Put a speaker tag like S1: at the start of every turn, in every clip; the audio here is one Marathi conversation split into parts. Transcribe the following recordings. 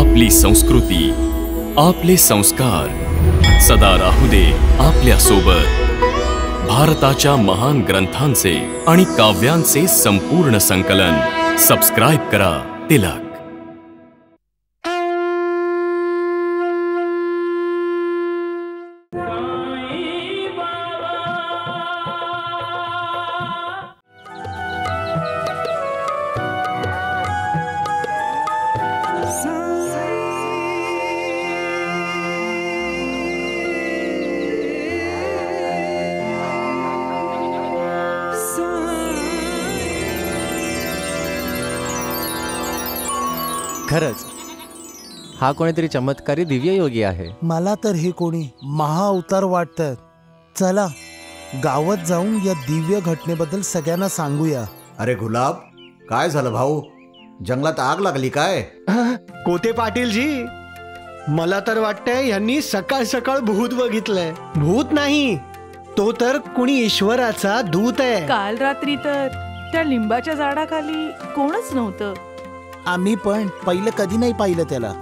S1: आपली संस्कृती, आपले संस्कार सदा राहू दे आपल्या सोबत। भारताच्या महान ग्रंथांचे आणि काव्यांचे संपूर्ण संकलन सबस्क्राइब करा तिलक।
S2: खरंच हा कोणीतरी चमत्कारी दिव्य योगी आहे।
S3: मला तर हे कोणी महाअवतार वाटतात। चला गावात जाऊन या दिव्य घटनेबद्दल सगळ्यांना सांगूया।
S4: अरे गुलाब, काय झालं भाऊ? जंगलात आग लागली काय?
S5: कोते पाटील जी, मला तर वाटतंय यांनी सकाळ सकाळ भूत बघितलंय। भूत नाही, तो तर कुणी ईश्वराचा दूत आहे।
S6: काल रात्री तर त्या लिंबाच्या झाडाखाली कोणच नव्हतं।
S3: आम्ही पण पहिलं कधी नाही पाहिलं त्याला।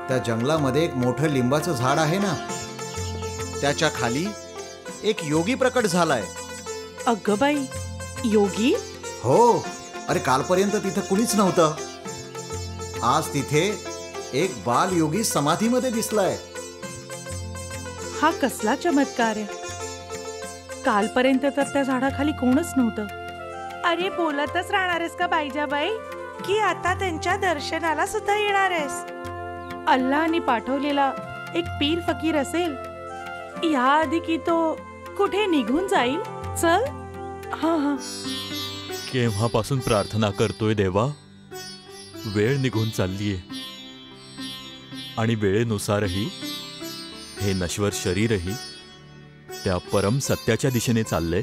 S4: त्या जंगलामध्ये एक मोठं लिंबाचं झाड आहे ना, त्याच्या खाली एक योगी प्रकट झालाय।
S6: अगं बाई, योगी?
S4: हो, अरे कालपर्यंत तिथं कुणीच नव्हतं। आज तिथे एक बाल योगी समाधीमध्ये दिसलाय।
S6: हा कसला चमत्कार आहे? कालपर्यंत तर त्या झाडाखाली कोणच नव्हतं। अरे बोलतच राहणार आहेस का बाईजाबाई, की आता त्यांच्या दर्शनाला सुद्धा येणार आहेस? अल्लाहने पाठवलेला एक पीर फकीर असेल, याआधी की तो कुठे निघून जाईल। चल। हा हा,
S7: केव्हापासून प्रार्थना करतोय देवा, वेळ निघून चाललीये आणि वेळेनुसारही हे नश्वर शरीरही त्या परम सत्याच्या दिशेने चाललंय,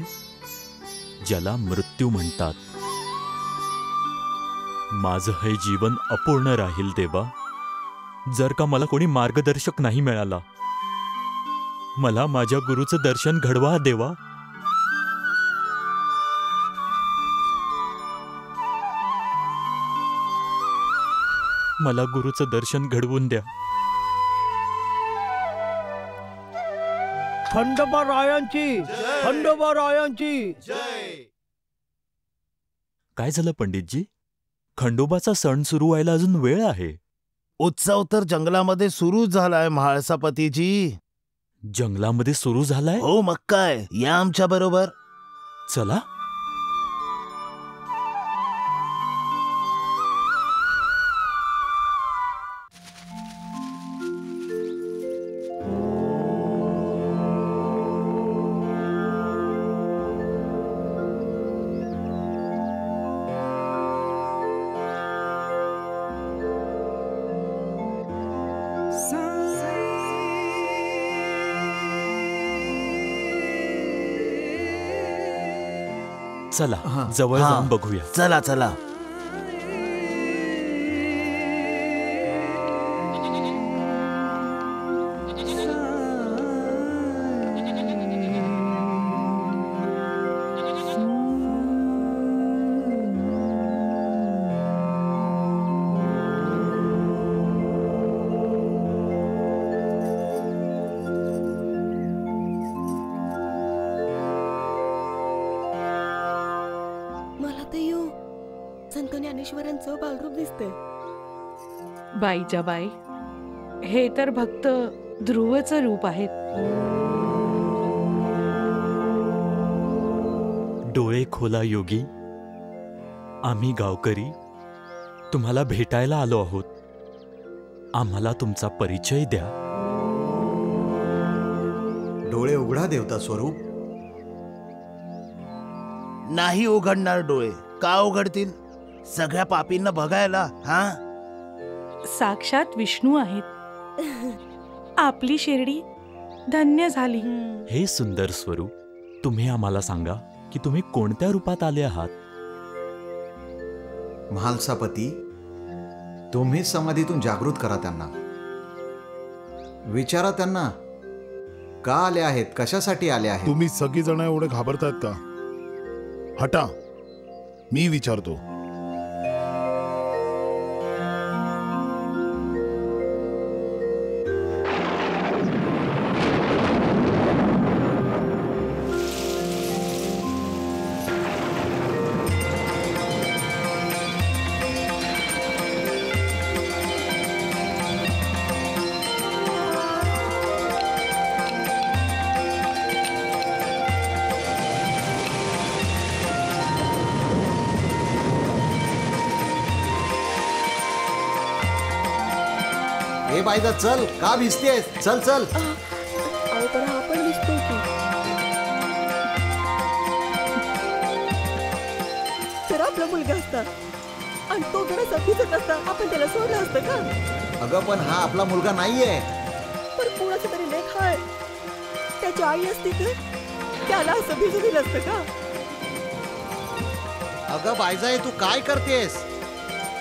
S7: ज्याला मृत्यू म्हणतात। माझं हे जीवन अपूर्ण राहील देवा, जर का मला कोणी मार्गदर्शक नाही मिळाला। मला माझ्या गुरुचं दर्शन घडवा देवा। मला गुरुचं दर्शन घडवून द्या।
S5: खंडोबा रायांची, खंडोबा रायांची जय।
S7: काय झालं पंडितजी? खंडोबाचा सण सुरू व्हायला अजून वेळ आहे।
S3: उत्सव तर जंगलामध्ये सुरू झालाय म्हाळसापतीजी।
S7: जंगलामध्ये सुरू झालाय?
S3: हो मग काय, या आमच्या बरोबर।
S7: चला। चला जवळ जाऊन बघूया।
S3: चला चला।
S8: संत ज्ञानेश्वरांचं बालरूप दिसतंय।
S6: बाईजाबाई, हे तर भक्त ध्रुवचं रूप आहेत।
S7: डोळे खोला योगी, आम्ही गावकरी तुम्हाला भेटायला आलो आहोत। आम्हाला तुमचा परिचय द्या।
S4: डोळे उघडा देवता स्वरूप।
S3: नाही उघडणार डोळे। का उघडतील? सगळ्या पापींना बघायला। हा,
S6: साक्षात विष्णू आहेत। आपली शिर्डी धन्य झाली।
S7: हे सुंदर स्वरूप, तुम्ही आम्हाला सांगा की तुम्ही कोणत्या रूपात आले आहात?
S4: म्हालसापती, तुम्ही समाधीतून जागृत करा त्यांना। विचारा त्यांना का आले आहेत, कशासाठी आले आहेत।
S9: तुम्ही सगळी जण एवढे घाबरतायत का? हटा, मी विचारतो।
S4: ए बायजा चल, का भिजतेस? चल चल.
S8: अहो पण हा पण दिसतोय की. जर आपला मुलगा असता आणि तो जरा सफीचत असता, आपण त्याला सोडलं असतं का?
S4: अगं पण हा आपला मुलगा नाहीये.
S8: पण कुणाचा तरी लेख आहे. त्याची आई असती तर त्याला असं भिजू दिलं असतं का?
S4: अगं बायजाई तू काय करतेस?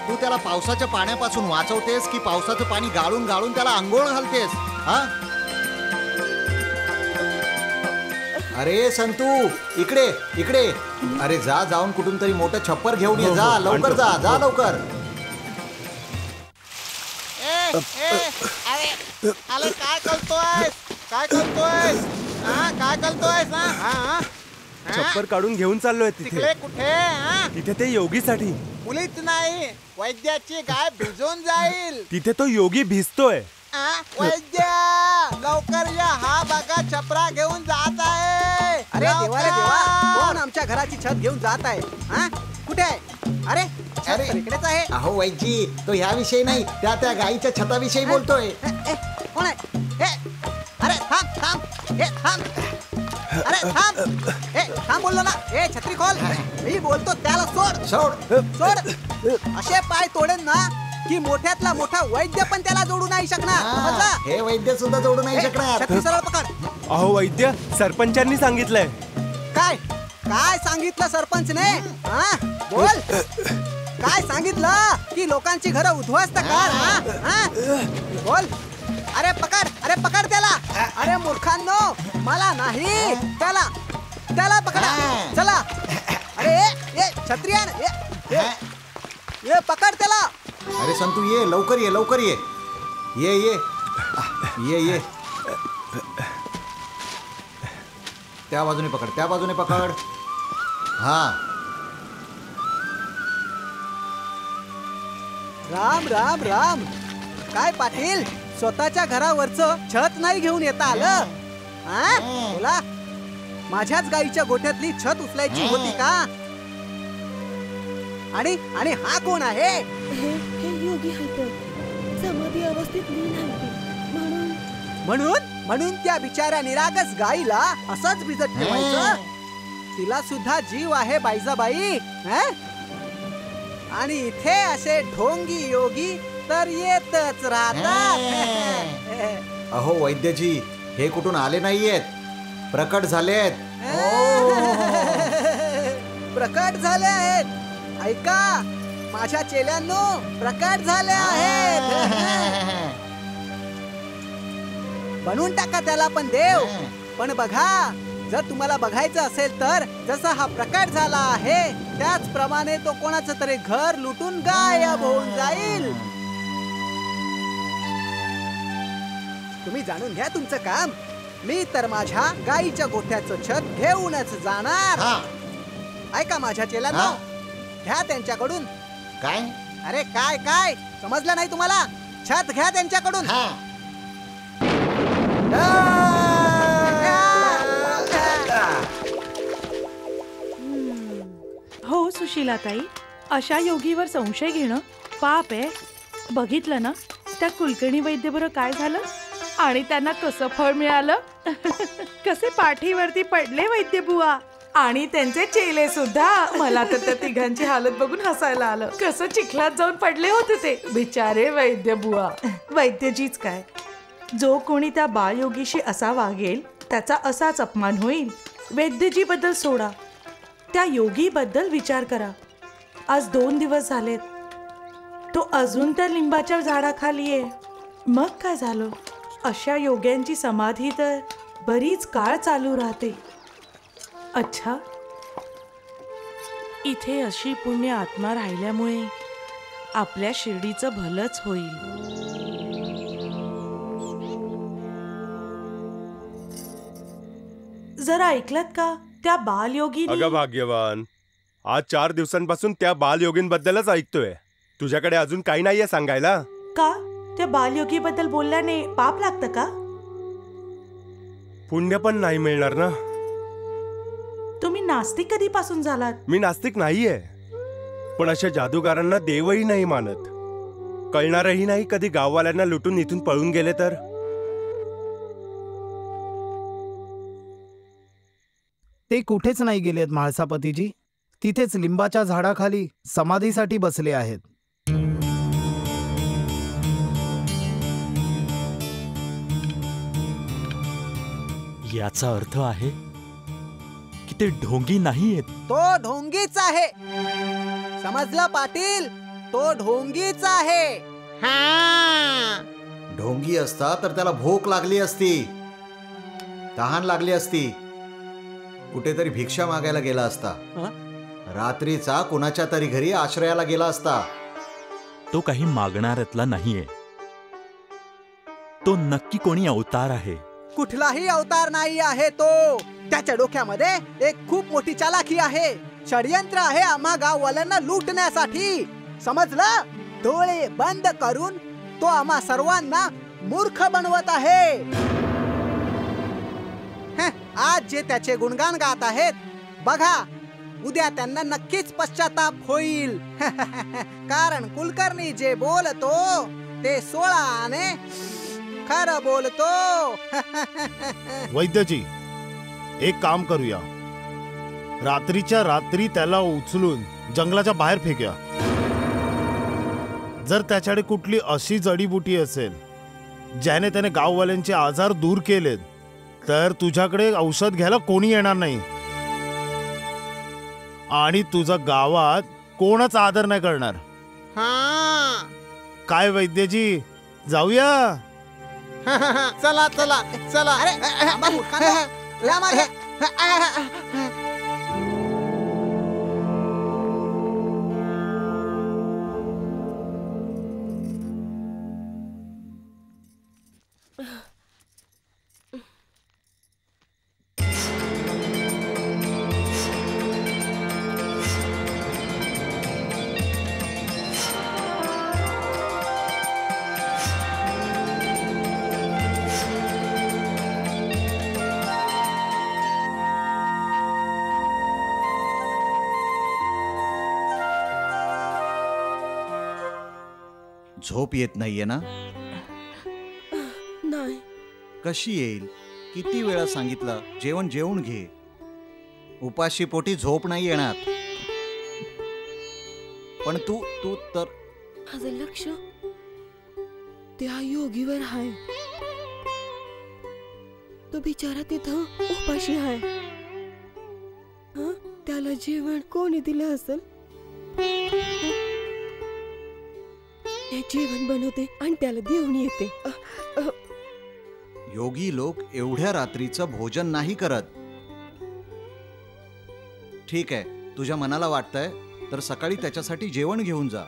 S4: तू त्याला पावसाच्या पाण्यापासून वाचवतेस की पावसाचं पाणी गाळून गाळून त्याला आंघोळ घालतेस? हा? अरे संतू इकडे इकडे. अरे जा, जाऊन कुठून तरी मोठं छप्पर घेऊन ये. जा लवकर, जा जा लवकर.
S10: अरे काय करतोय? काय करतोय? काय करतोय?
S11: छप्पर काढून घेऊन चाललोय
S10: तिकडे कुठे?
S11: तिथे ते योगीसाठी.
S10: मुलीच नाही, वैद्याची गाय भिजून जाईल.
S11: तिथे तो योगी भिजतोय.
S10: वैद्य लवकर या, हा बघा छपरा घेऊन जात आहे.
S12: अरे देवा रे देवा, कोण आमच्या घराची छत घेऊन जात आहे? कुठे आहे? अरे
S4: अरे
S12: इकडेच आहे.
S4: अहो वैजी, तो ह्याविषयी नाही, त्या गायीच्या छताविषयी बोलतोय.
S12: कोण आहे? अरे थांब थांब, हे थांब. अरे थांब, हे थांब बोललो ना. हे छत्री खोल, मी बोलतो त्याला सोड
S4: सोड
S12: सोड. असे पाय तोडेन ना की मोठ्यातला मोठा वैद्य पण त्याला जोडू नाही शकणार.
S4: हे वैद्य सुद्धा जोडू नाही शकणार.
S12: छत्री सरळ पकड.
S11: अहो वैद्य, सरपंचांनी सांगितलंय.
S12: काय काय सांगितलं सरपंचने? बोल, काय सांगितलं? की लोकांची घरं उद्ध्वस्त कर. बोल. अरे पकड, अरे पकड त्याला. अरे मूर्खांनो, मला नाही, त्याला त्याला पकडा. चला. अरे ये छत्री आण. ये पकड त्याला.
S4: अरे संतू ये, लवकर ये, लवकर ये. ये ये ये ये. त्या बाजूने पकड, त्या बाजूने पकड. हा.
S12: राम राम राम. काय पाटील, स्वतःच्या घरावरचं छत नाही घेऊन येता आलं? बोला, माझ्याच गाईच्या गोठ्यातली छत उचलायची होती का? आणि आणि हा कोण आहे?
S8: हे योगी आहेत, समाधी अवस्थेत लीन आहेत.
S12: म्हणून म्हणून त्या बिचाऱ्या निरागस गाईला असंच भिजत ठेवायचं? तिला सुद्धा जीव आहे बाईजाबाई. आणि इथे असे ढोंगी योगी तर येतच राहतात.
S4: अहो वैद्यजी, हे कुठून आले नाहीयेत, प्रकट झाले आहेत.
S12: प्रकट झाले आहेत. ऐका माझ्या चेल्यांनो, प्रकट झाले आहेत. बनवून टाका त्याला पण देव. पण बघा, जर तुम्हाला बघायचं असेल तर जसा हा प्रकट झाला आहे त्याचप्रमाणे तो कोणाचं तरी घर लुटून गायब होऊन जाईल. तुम्ही जाणून घ्या तुमचं काम. मी तर माझ्या गाईच्या गोठ्याचं छत घेऊनच जाणार. ऐका माझ्या चेल्यांनो, घ्या त्यांच्याकडून.
S4: काय?
S12: अरे काय काय समजलं नाही तुम्हाला? छत घ्या त्यांच्याकडून.
S6: हो सुशीलाताई, अशा योगीवर संशय घेणं पाप आहे. बघितलं ना त्या कुलकर्णी वैद्य बरोबर काय झालं आणि त्यांना कसं फळ मिळालं. कसे पाठीवरती पडले वैद्य बुवा आणि त्यांचे चेले सुद्धा. मला तर त्या तिघांची हालत बघून हसायला आलं. कसं चिखलात जाऊन पडले होते ते बिचारे वैद्य बुवा. वैद्यजीच काय, जो कोणी त्या बालयोगीशी असा वागेल त्याचा असाच अपमान होईल. वैद्यजी बद्दल सोडा, त्या योगी बद्दल विचार करा. आज 2 दिवस झालेत, तो अजून त्या लिंबाच्या झाडाखाली आहे. मग काय झालं? अशा योग्यांची समाधी तर बरीच काळ चालू राहते. अच्छा, इथे अशी पुण्य आत्मा राहिल्यामुळे आपल्या शिर्डीचं भलंच होईल. जरा ऐकलत का त्या बालयोगी?
S11: अगं भाग्यवान, आज 4 दिवसांपासून त्या बालयोगींबद्दलच ऐकतोय. तुझ्याकडे अजून काही नाहीये सांगायला
S6: का? त्या बालयोगी बद्दल बोलल्याने पाप लागतं का?
S11: पुण्य पण नाही मिळणार ना.
S6: तुम्ही नास्तिक कधीपासून झालात?
S11: मी नास्तिक नाहीये, पण अशा जादूगारांना देवही नाही मानत. कळणारही नाही कधी गाववाल्यांना लुटून इथून पळून गेले तर.
S3: ते कुठेच नाही गेलेत म्हाळसापतीजी. तिथेच लिंबाच्या झाडाखाली समाधीसाठी बसले आहेत.
S7: याचा अर्थ आहे की ते ढोंगी नाहीयेत.
S12: तो ढोंगीच आहे. समजलं पाटील, तो ढोंगीच आहे. हा,
S4: ढोंगी असता तर त्याला भूक लागली असती, तहान लागली असती, कुठेतरी भिक्षा मागायला गेला असता, रात्रीचा कुणाच्या तरी घरी आश्रयाला गेला असता.
S7: तो काही मागणाऱ्यातला नाहीये. तो नक्की कोणी अवतार आहे.
S12: कुठलाही अवतार नाही आहे तो. त्याच्या डोक्यामध्ये एक खूप मोठी चालाकी आहे. षडयंत्र आहे आम्हा गाववाल्यांना लुटण्यासाठी. समजलं? डोळे बंद करून तो आम्हा सर्वांना मूर्ख बनवत आहे. आज जे त्याचे गुणगान गात आहेत बघा, उद्या त्यांना नक्कीच पश्चाताप होईल. कारण कुलकर्णी जे बोलतो ते 16 खरं बोलतो.
S9: वैद्यजी, एक काम करूया, रात्रीच्या रात्री त्याला उचलून जंगलाच्या बाहेर फेकूया. जर त्याच्याकडे कुठली अशी जडीबुटी असेल ज्याने त्याने गाववाल्यांचे आजार दूर केलेत, तर तुझ्याकडे औषध घ्यायला कोणी येणार नाही आणि तुझा गावात कोणच आदर नाही करणार. काय वैद्यजी, जाऊया?
S12: चला चला चला. अरे या मागे.
S4: झोप येत नाहीये ना?
S8: नाही.
S4: कशी येईल? किती वेळा सांगितलं जेवण जेवून घे. उपाशी पोटी झोप नाही येणार. पण तू तर
S8: माझं लक्ष त्या योगीवर आहे. तो बिचारा तिथं उपाशी आहे. त्याला जेवण कोणी दिलं असेल? जेवण बनवते आणि त्याला देऊन येते.
S4: योगी लोक एवढ्या रात्रीचं भोजन नाही करत. ठीक आहे, तुझ्या मनाला वाटतंय तर सकाळी त्याच्यासाठी जेवण घेऊन जा.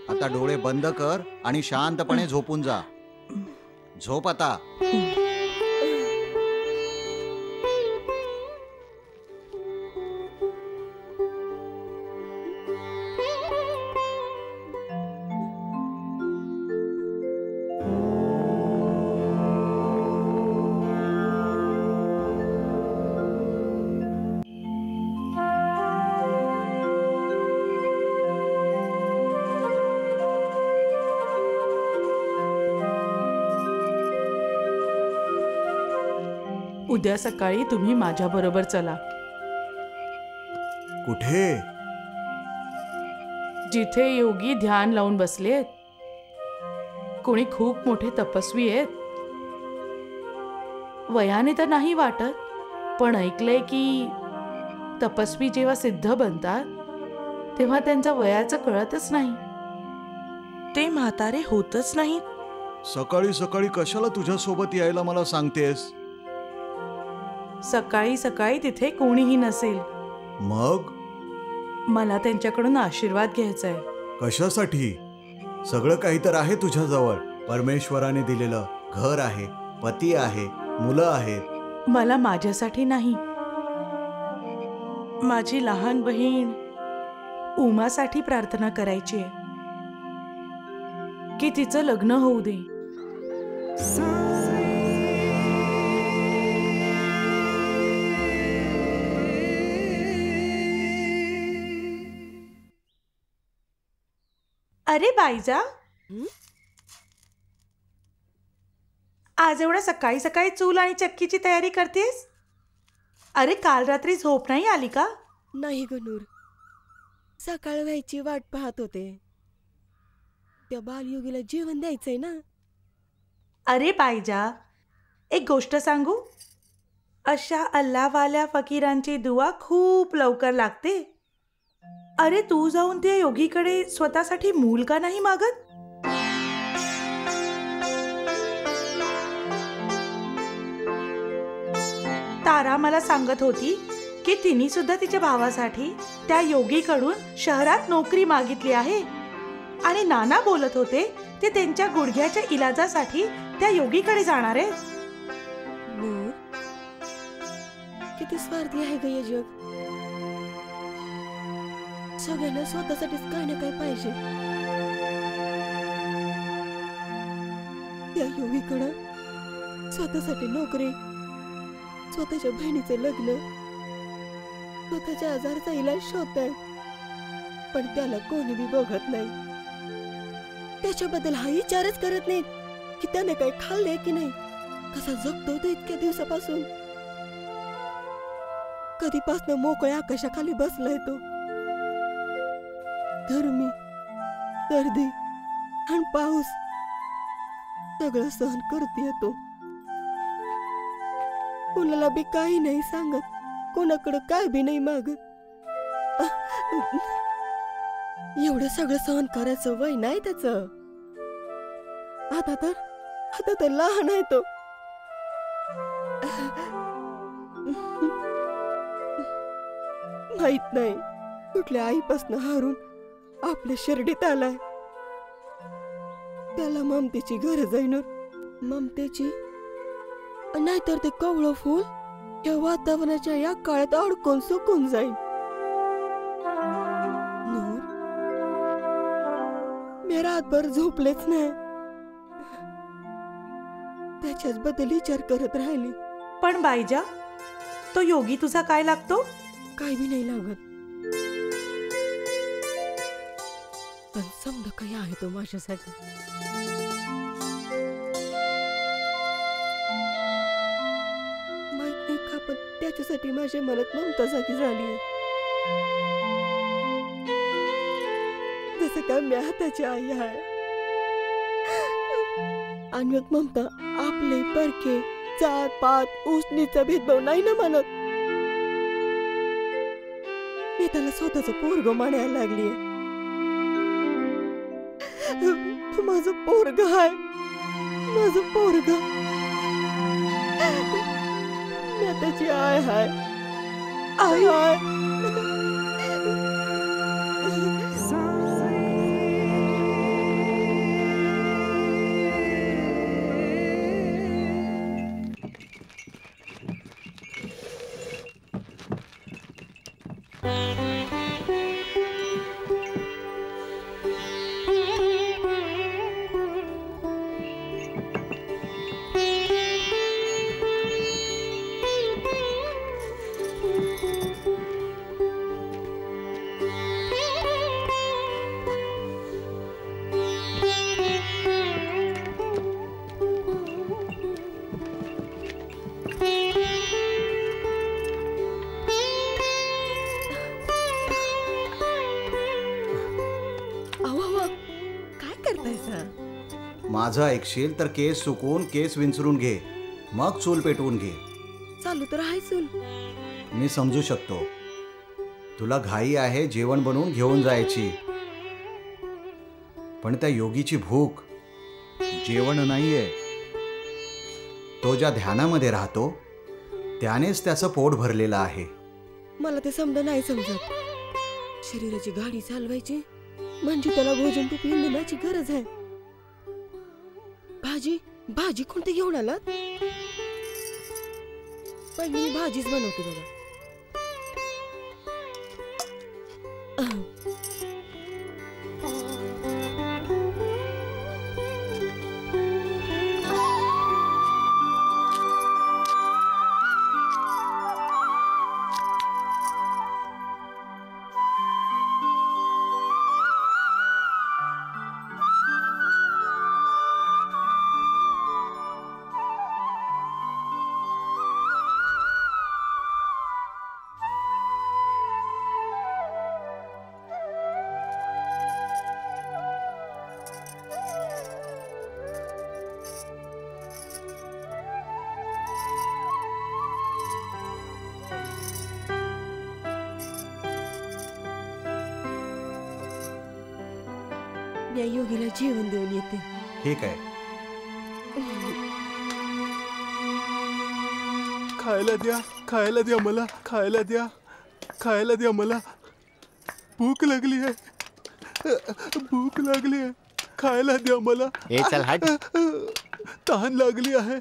S4: आता डोळे बंद कर आणि शांतपणे झोपून जा. झोप आता.
S6: उद्या सकाळी तुम्ही माझ्या बरोबर चला.
S4: कुठे?
S6: जिथे योगी ध्यान लावून बसलेत. कोणी खूप मोठे तपस्वी आहेत. वयाने तर नाही वाटत, पण ऐकलंय की तपस्वी जेव्हा सिद्ध बनतात तेव्हा त्यांच्या वयाचं कळतच नाही. ते म्हातारे होतच नाहीत.
S4: सकाळी सकाळी कशाला तुझ्या सोबत यायला मला सांगतेस?
S6: सकाळी सकाळी तिथे कोणीही नसेल.
S4: मग
S6: मला त्यांच्याकडून आशीर्वाद घ्यायचा आहे.
S4: कशासाठी? सगळं काही तर आहे तुझ्याजवळ. परमेश्वराने दिलेलं घर आहे, पती आहे, मुलं आहेत.
S6: मला माझ्यासाठी नाही, माझी लहान बहीण उमासाठी प्रार्थना करायची आहे की तिचं लग्न होऊ दे. अरे बाईजा, आज एवढ्या सकाळी सकाळी चूल आणि चक्कीची तयारी करतेस? अरे काल रात्री झोप नाही आली का?
S8: नाही ग नूर, सकाळ व्हायची वाट पाहत होते. त्या बालयोगीला जेवण द्यायचंय ना.
S6: अरे बाईजा, एक गोष्ट सांगू? अशा अल्लावाल्या फकीरांची दुआ खूप लवकर लागते. अरे तू जाऊन त्या योगीकडे स्वतःसाठी मूल का नाही मागत? तारा मला सांगत होती की तिने सुद्धा तिच्या भावासाठी त्या योगीकडून शहरात नोकरी मागितली आहे. आणि नाना बोलत होते ते त्यांच्या गुडघ्याच्या इलाजासाठी त्या योगीकडे जाणार आहे.
S8: नूर, किती स्वार्थी आहे ग हे जग. सगळ्यांना स्वतःसाठीच काय ना काय पाहिजे. त्या योगीकडं स्वतःसाठी नोकरी, स्वतःच्या बहिणीचं लग्न, स्वतःच्या आजारचा इलाज शोधताय, पण त्याला कोणी बी बघत नाही. त्याच्याबद्दल हा विचारच करत नाहीत की त्याने काही खाल्ले की नाही, कसा जगतो तो इतक्या दिवसापासून. कधीपासून मोकळ्या आकाशाखाली बसलाय तो. गरमी, सर्दी आणि पाऊस सगळं सहन करते तो. कोणाला बी काही नाही सांगत, कोणाकडे काय बी नाही मागत. एवढं सगळं सहन करायचं वय नाही त्याच. आता तर लहान आहे तो. माहित नाही कुठल्या आईपासून हारून आपल्या शिर्डीत आलाय. त्याला ममतेची गरज आहे. ममतेची, नाहीतर ते कवळं फूल या वातावरणाच्या या काळात अडकून सुकून जाईल. नूर, मी रातभर झोपलेच नाही. त्याच्याच बद्दल विचार करत राहिली.
S6: पण बाईजा, तो योगी तुझा काय लागतो?
S8: काय बी नाही लागत, पण समजा काही आहे तो माझ्यासाठी. माहित नाही का, पण त्याच्यासाठी माझ्या मनात ममता जागी झाली. जसं काय मी त्याची आई आहे. आणि मग ममता आपले परके जात पात उष्णीचा भेदभाव नाही ना मानत. मी त्याला स्वतःच पोरग मानायला लागलीय. माझं पोरग आहे, माझं पोरग. मी त्याची आय हाय, आय हाय.
S4: माझं ऐकशील तर केस सुकवून केस विंचरून घे, मग चूल पेटवून घे.
S8: चालू तर आहे चूल.
S4: मी समजू शकतो तुला घाई आहे जेवण बनवून घेऊन जायची, पण त्या योगीची भूक जेवण नाहीये. तो ज्या ध्यानामध्ये राहतो त्यानेच त्याचं पोट भरलेलं आहे.
S8: मला ते समजा नाही समजत. शरीराची गाडी चालवायची म्हणजे त्याला भोजन रूपी इंधनाची गरज आहे. भाजी कोणती घेऊन आलात? पण मी भाजीच बनवते बघा. मी या योगीला जेवण देऊन येते.
S4: ठीक आहे.
S11: खायला द्या, खायला द्या मला, खायला द्या, खायला द्या मला. भूक लागली आहे, भूक लागली आहे. खायला द्या मला.
S2: ए चल हट.
S11: तहान लागली आहे.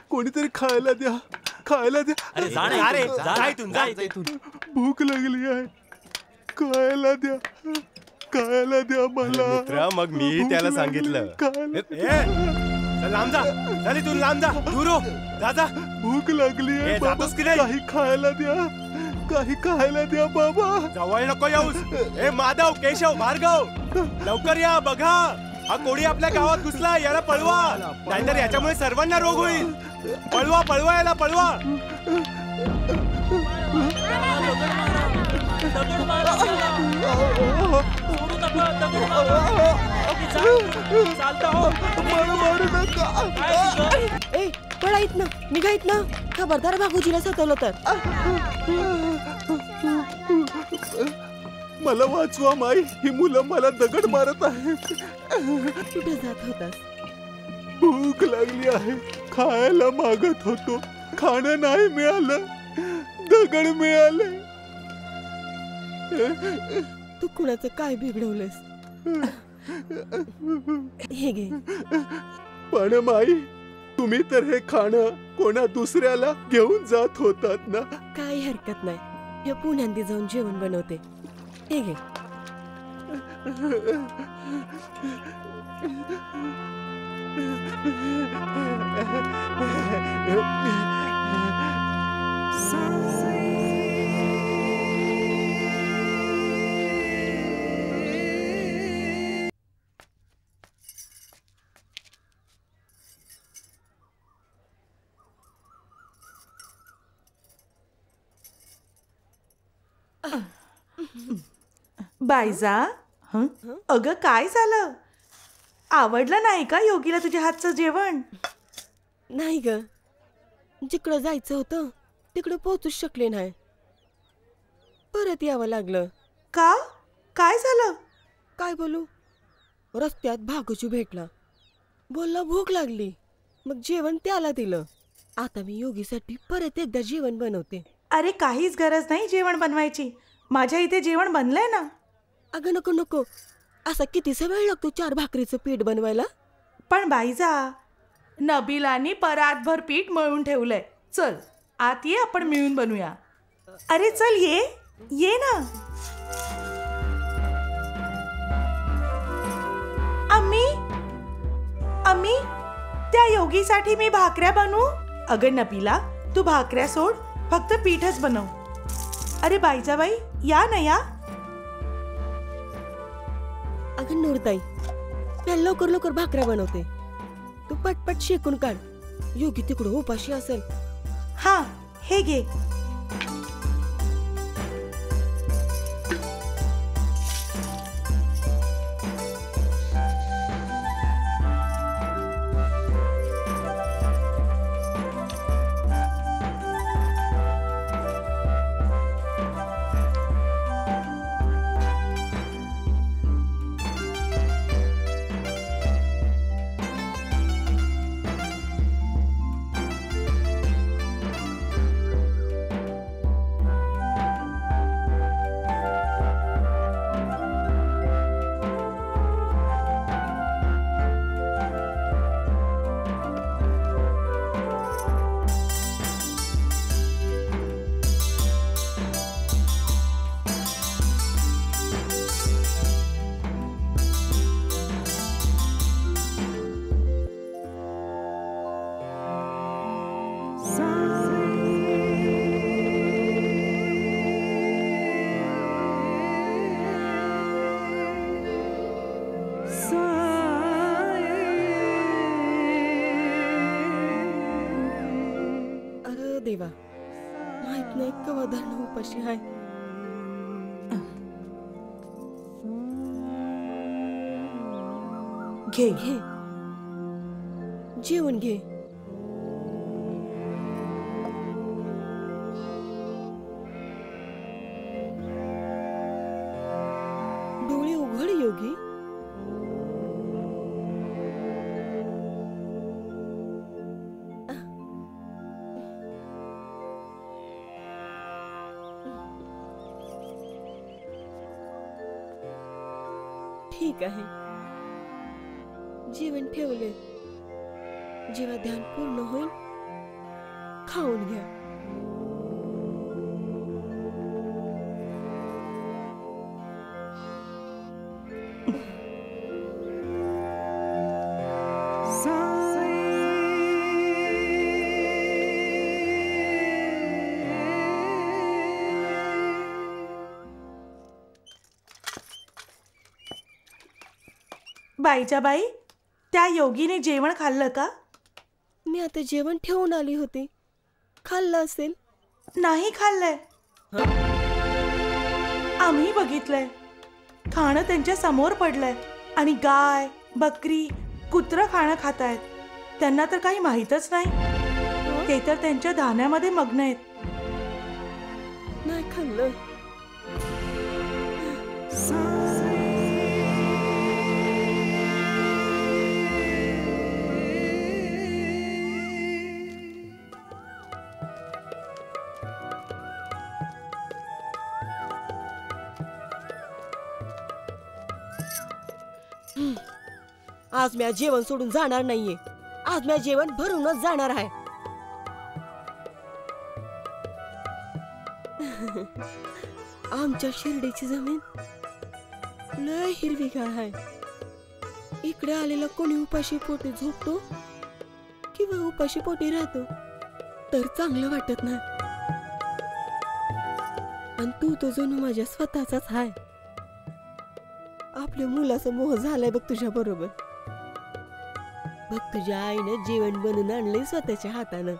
S11: कोणीतरी खायला द्या, खायला द्या.
S7: अरे जा रे, जा रे, जा इथून, जा इथून.
S11: भूक लागली आहे. खायला द्या, खायला द्या मला.
S13: मित्रा, मग मी त्याला सांगितलं. लांब जा, चल इथून लांब जा, दूर हो. जा जा.
S11: भूक लागली आहे
S13: जातोस की नाही?
S11: काही खायला द्या, काही खायला द्या बाबा.
S13: जवळ नको येऊस. ए माधव, केशव, भार्गव, लवकर या. बघा, हा कोळी आपल्या गावात घुसला. याला पळवा, नाहीतर याच्यामुळे सर्वांना रोग होईल. पळवा, पळवा याला, पळवा.
S8: ए पळा इथनं, निघा इथनं. खबरदार भागोजीला सतवलं तर.
S11: मला वाचवा माई, ही मुलं मला दगड मारत आहेत.
S8: कुठे जात होतास?
S11: भूक लागली आहे, खायला मागत होतो. खाणं नाही मिळालं, दगड मिळाले.
S8: तू कुणाचं काय बिघडवलंस? हे घे.
S11: पण माई, तुम्ही तर हे खाणं कोणा दुसऱ्याला घेऊन जात होतात ना.
S8: काही हरकत नाही, या पुण्यांदी जाऊन जेवण बनवते. हे घे.
S6: बायजा, अगं काय झालं? आवडलं नाही का योगीला तुझ्या हातचं जेवण?
S8: नाही ग, जिकडं जायचं होतं तिकडं पोहोचूच शकले नाही. परत यावं लागलं.
S6: का? काय झालं?
S8: काय बोलू? रस्त्यात भागोजी भेटला. बोलला भूक लागली. मग जेवण त्याला दिलं. आता मी योगीसाठी परत एकदा जेवण बनवते.
S6: अरे काहीच गरज नाही जेवण बनवायची. माझ्या इथे जेवण बनलंय ना.
S8: अगं नको नको, असा कितीसा वेळ लागतो 4 भाकरीचं पीठ बनवायला?
S6: पण बाईजा, नबीलानी परातभर पीठ मळून ठेवलंय. चल आत ये, आपण मिळून बनवूया. अरे चल ये, ये ना. अम्मी, अम्मी, त्या योगीसाठी मी भाकऱ्या बनवू? अगं नबीला, तू भाकऱ्या सोड, फक्त पीठच बनव. अरे बाईजाबाई, या ना या.
S8: अगं नूरताई, मी लवकर लवकर भाकऱ्या बनवते. तू पटपट शेकून काढ. योगी तिकडं उपाशी असेल.
S6: हा, हे घे.
S8: देवा, माहित नाही कवा धरण उपाशी आहे.
S6: घे
S8: घे, जेवण घे. डोळे उघड योगी. ठीक आहे. जेवण ठेवले. जेव्हा ध्यान पूर्ण होईल खाऊन घ्या.
S6: बाईजाबाई, त्या योगीने जेवण खाल्लं का?
S8: मी आता जेवण ठेवून आली होती. खाल्लं असेल.
S6: नाही खाल्लंय. आम्ही बघितलंय. खाणं त्यांच्या समोर पडलंय आणि गाय, बकरी, कुत्रं खाणं खातायत. त्यांना तर काही माहीतच नाही. ते तर त्यांच्या धान्यामध्ये मग्न आहेत.
S8: नाही खाल्लं. आज मी जेवण सोडून जाणार नाहीये. आज मी जेवण भरूनच जाणार आहे. आमच्या शिर्डीची जमीन लय हिरवीगार आहे. इकडे आलेला कोणी उपाशी पोटी झोपतो किंवा उपाशी पोटी राहतो तर चांगलं वाटत नाही. आणि तू तो जणू माझ्या स्वतःचाच आहे. आपल्या मुलाचा मोह झालाय बघ तुझ्या बरोबर. बघ तुझ्या आईनं जेवण बनवून आणलंय स्वतःच्या हातानं.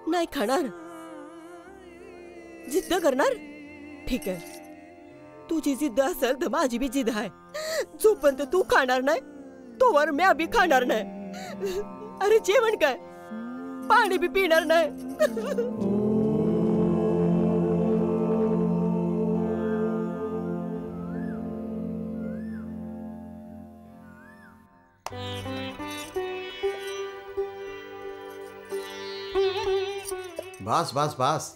S8: नाही खाणार. जिद्द करणार. ठीक आहे, तुझी जिद्द असेल तर माझी बी जिद्द आहे. जोपर्यंत तू खाणार नाही तोवर मी बी खाणार नाही. अरे जेवण काय, पाणी बी पिणार नाही.
S4: बास बास बास.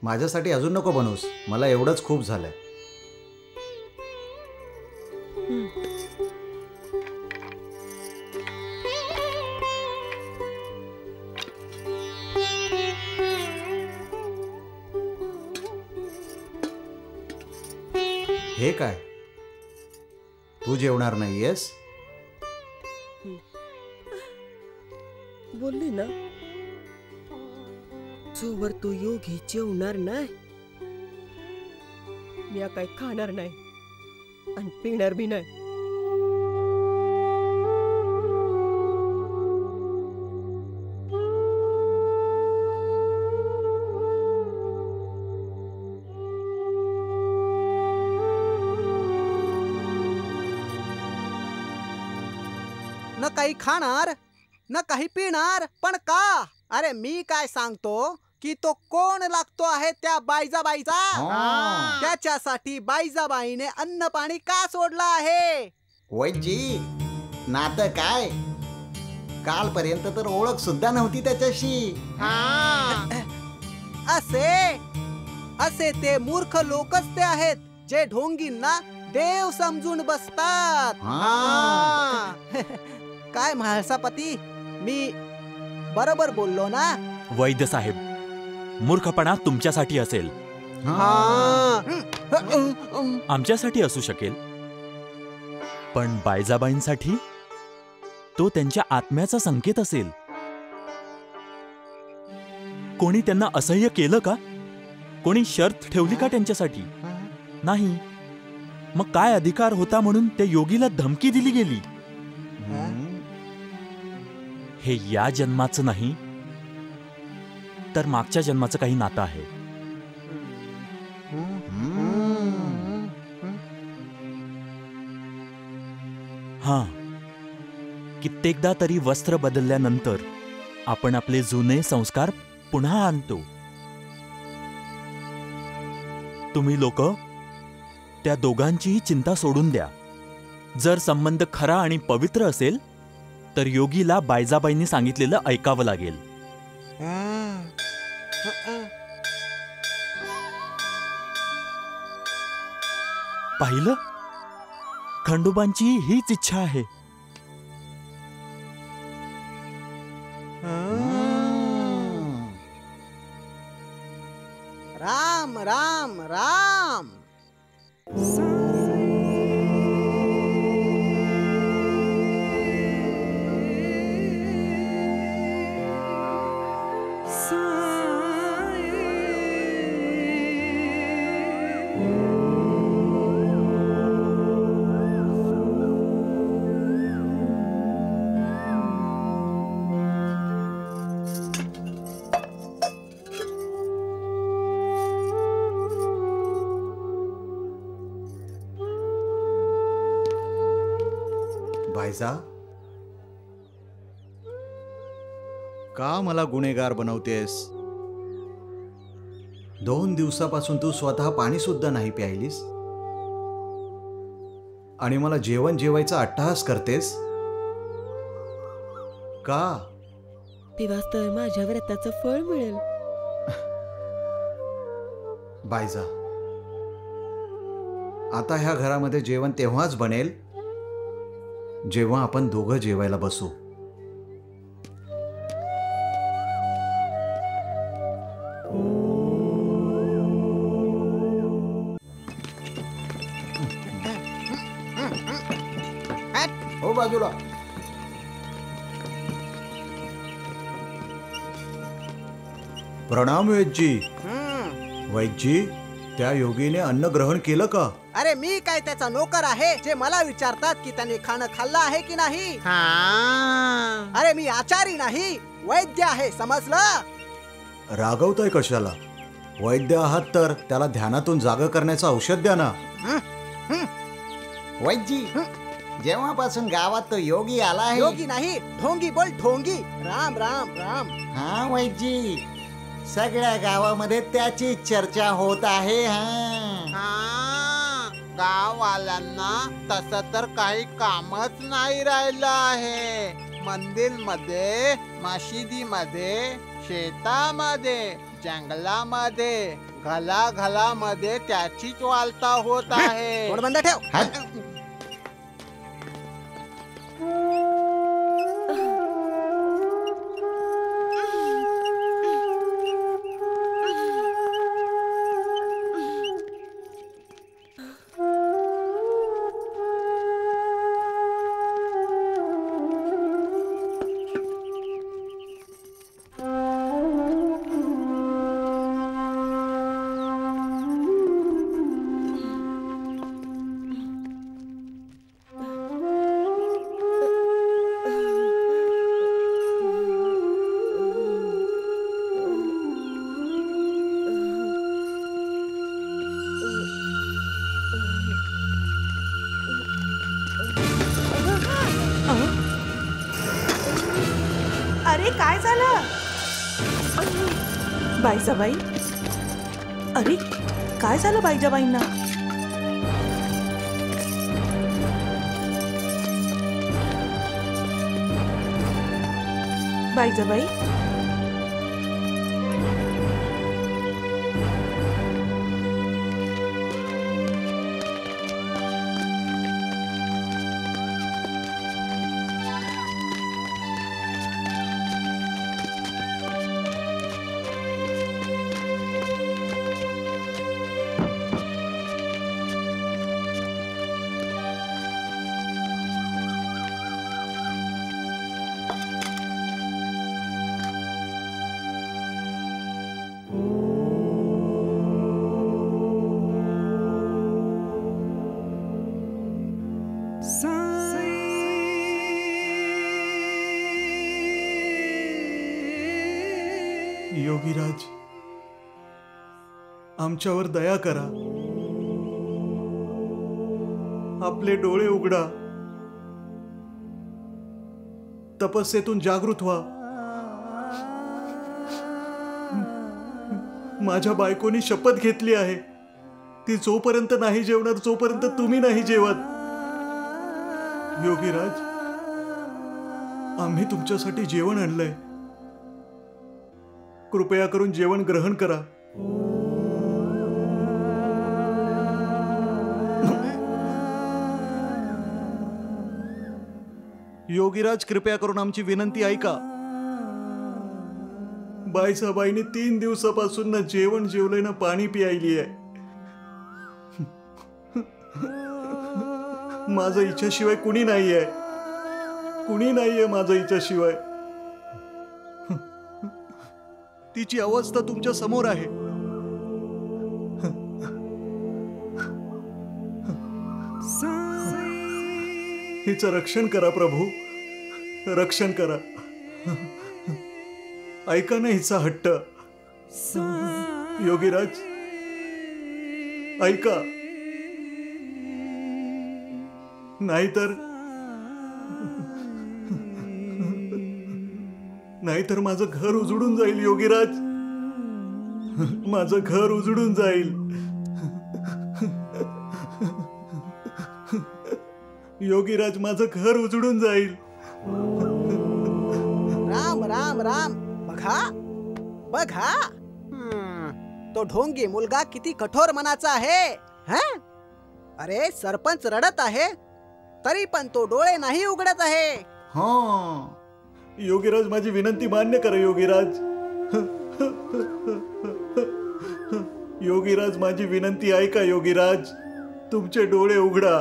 S4: माझ्यासाठी अजून नको बनवूस. मला एवढंच खूप झालंय. हे काय, तू जेवणार नाहीयेस?
S8: बोलली ना, जोवर तू योगी जेवणार नाही मी काही खाणार नाही आणि पिणार बी नाही.
S12: न काही खाणार न काही पिणार, पण का? अरे मी काय सांगतो की तो कोण लागतो आहे त्या बाईजाबाईचा. त्याच्यासाठी बाईजाबाईने अन्न पाणी का सोडलं आहे?
S4: वैजी, नातं काय? कालपर्यंत तर ओळख सुद्धा नव्हती त्याच्याशी.
S12: असे ते मूर्ख लोकच ते आहेत जे ढोंगींना देव समजून बसतात. काय म्हाळसापती, मी बरोबर बोललो ना?
S7: वैद्य साहेब, मूर्खपणा तुमच्यासाठी असेल, आमच्यासाठी असू शकेल, पण बायजाबाईंसाठी तो त्यांच्या आत्म्याचा संकेत असेल. कोणी त्यांना असह्य केलं का? कोणी शर्त ठेवली का त्यांच्यासाठी? नाही. मग काय अधिकार होता म्हणून त्या योगीला धमकी दिली गेली? हे या जन्माचं नाही तर मागच्या जन्माचं काही नातं आहे. हां, कित्येकदा तरी वस्त्र बदलल्यानंतर आपण आपले जुने संस्कार पुन्हा आणतो. तुम्ही लोक त्या दोघांचीही चिंता सोडून द्या. जर संबंध खरा आणि पवित्र असेल तर योगीला बायजाबाईंनी सांगितलेलं ऐकावं लागेल. पाहिलं, खंडोबांची हीच इच्छा आहे.
S12: राम राम राम.
S4: भाईजा, का मला गुन्हेगार बनवतेस? 2 दिवसापासून तू स्वतः पाणी सुद्धा नाही प्यायलीस आणि मला जेवण जेवायचा अट्टहास करतेस का?
S8: तेव्हाच तर माझ्या व्रताचं फळ मिळेल.
S4: बायजा, आता ह्या घरामध्ये जेवण तेव्हाच बनेल जेव्हा आपण दोघं जेवायला बसू. हो बाजूला. प्रणाम वैद्यजी. वैद्यजी, त्या योगीने अन्न ग्रहण केलं का?
S12: अरे मी काय त्याचा नोकर आहे जे मला विचारतात की त्याने खाणं खाल्लं आहे की नाही? अरे मी आचारी नाही, वैद्य आहे, समजलं?
S4: रागवतोय कशाला? वैद्य आहात तर त्याला ध्यानातून जाग करण्याचं औषध द्या ना.
S10: वैद्यजी, जेव्हापासून गावात तो योगी आला आहे.
S12: योगी नाही, ढोंगी बोल, ढोंगी. राम राम राम.
S10: हा वैद्यजी, सगळ्या गावामध्ये त्याची चर्चा होत आहे.
S14: गाववाल्यांना तसं तर काही कामच नाही राहिलं आहे. मंदिरमध्ये, मशिदीमध्ये, शेतामध्ये, जंगलामध्ये, घलाघलामध्ये त्याचीच वार्ता होत आहे.
S12: तोंड बंद ठेव.
S6: अरे काय झालं बाईजाबाई? अरे काय झालं बाईजाबाईंना? बाईजाबाई,
S4: योगीराज, आमच्यावर दया करा. आपले डोळे उघडा. तपस्येतून जागृत व्हा. माझ्या बायकोनी शपथ घेतली आहे, ती जोपर्यंत नाही जेवणार जोपर्यंत तुम्ही नाही जेवत. योगीराज, आम्ही तुमच्यासाठी जेवण आणलंय. कृपया करून जेवण ग्रहण करा. योगीराज, कृपया करून आमची विनंती ऐका. बाईसाबाईने 3 दिवसापासून ना जेवण जेवलंय ना पाणी प्यायली आहे. माझं हिच्याशिवाय कुणी नाहीये, कुणी नाहीये माझं हिच्याशिवाय. तिची अवस्था तुमच्या समोर आहे. हिचं रक्षण करा प्रभू, रक्षण करा. ऐका ना हिचा हट्ट. योगीराज, ऐका, नाहीतर माझं घर उजडून जाईल. योगीराज, माझं घर उजडून जाईल. योगीराज, माझं घर उजडून जाईल.
S12: राम राम राम. बघा बघा, तो ढोंगी मुलगा किती कठोर मनाचा आहे. हैं? अरे सरपंच रडत आहे तरी पण तो डोळे नाही उघडत आहे.
S4: हा, योगीराज, माझी विनंती मान्य करा. योगीराज, योगीराज, माझी विनंती ऐका. योगीराज, तुमचे डोळे उघडा,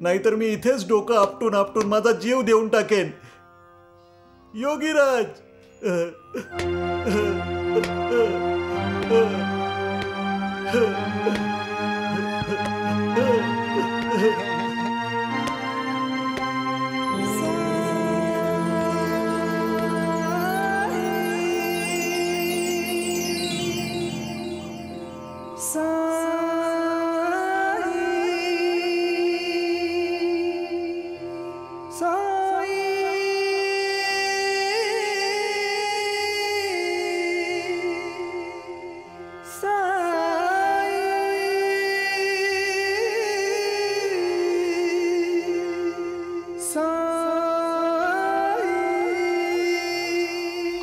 S4: नाहीतर मी इथेच डोकं आपटून आपटून माझा जीव देऊन टाकेन. योगीराज.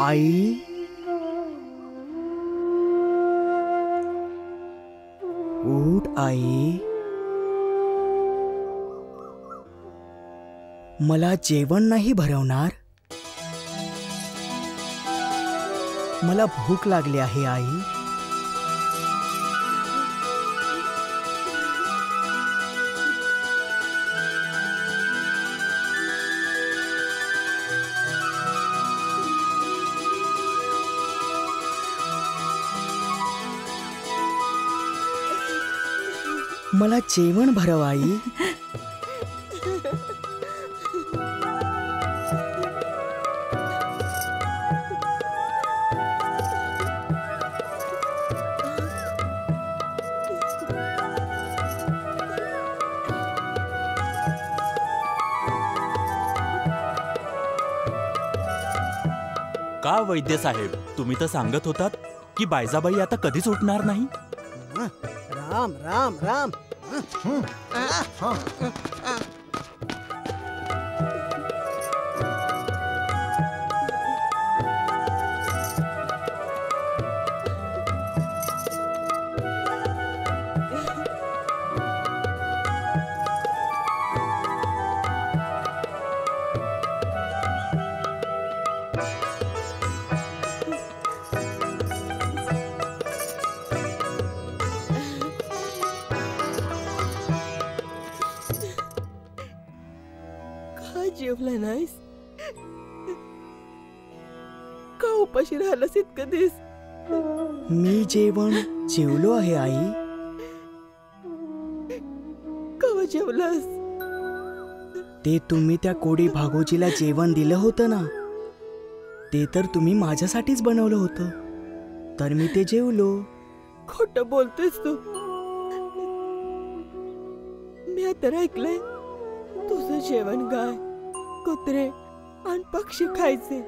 S15: आई, उठ आई. मला जेवण नाही भरवणार? मला भूक लागली आहे आई. मला जेवण भरव आई.
S7: का वैद्य साहेब, तुम्ही तर सांगत होतात की बायजाबाई आता कधीच उठणार नाही.
S12: राम राम राम.
S8: जेवला नाहीस? का उपाशी राहिलास इतकं दिस?
S15: मी जेवलो आहे आई.
S8: कवा जेवलास?
S15: ते तुम्ही त्या कोडी भागोजीला जेवण दिलं होतं ना, ते तर तुम्ही माझ्यासाठीच बनवलं होतं, तर मी ते जेवलो.
S8: खोटं बोलतोयस तू. मी आता ऐकलंय तुझं जेवण गाय, कुत्रे आणि पक्षी खायचे.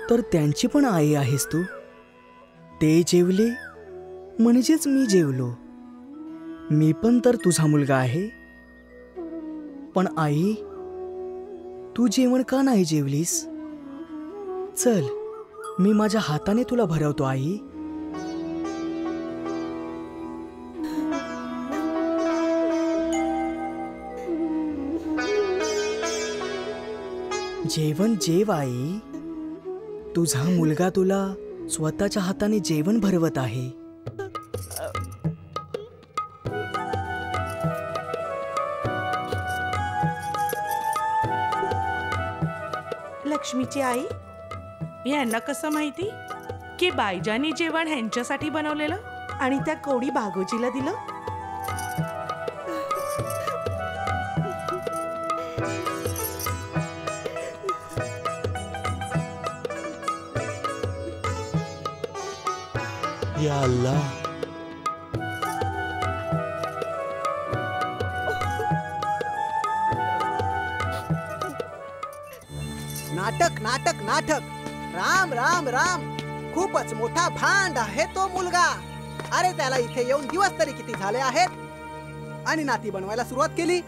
S15: तर त्यांची पण आई आहेस तू. ते जेवले म्हणजेच मी जेवलो. मी पण तर तुझा मुलगा आहे. पण आई, तू जेवण का नाही जेवलीस? चल, मी माझ्या हाताने तुला भरवतो आई. जेवण जेव आई. तुझा मुलगा तुला स्वतःच्या हाताने जेवण भरवत आहे.
S6: लक्ष्मीची आई, यांना कसं माहिती की बायजानी जेवण ह्यांच्यासाठी बनवलेलं आणि त्या कोडी भागोजीला दिलं?
S7: या अल्लाह.
S12: नाटक नाटक नाटक. राम राम राम. खूपच मोठा भांड आहे तो मुलगा. अरे त्याला इथे येऊन दिवस तरी किती झाले आहेत आणि नाती बनवायला सुरुवात केली.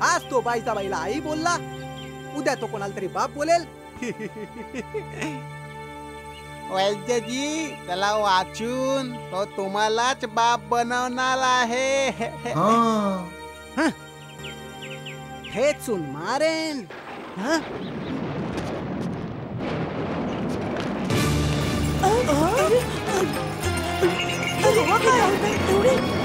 S12: आज तो बाईचा बाईला आई बोलला, उद्या तो कोणाला तरी बाप बोलेल.
S14: वैद्यजी त्याला वाचून तो तुम्हालाच बाप बनवणार आहे.
S12: ठेचून मारेन.
S8: काय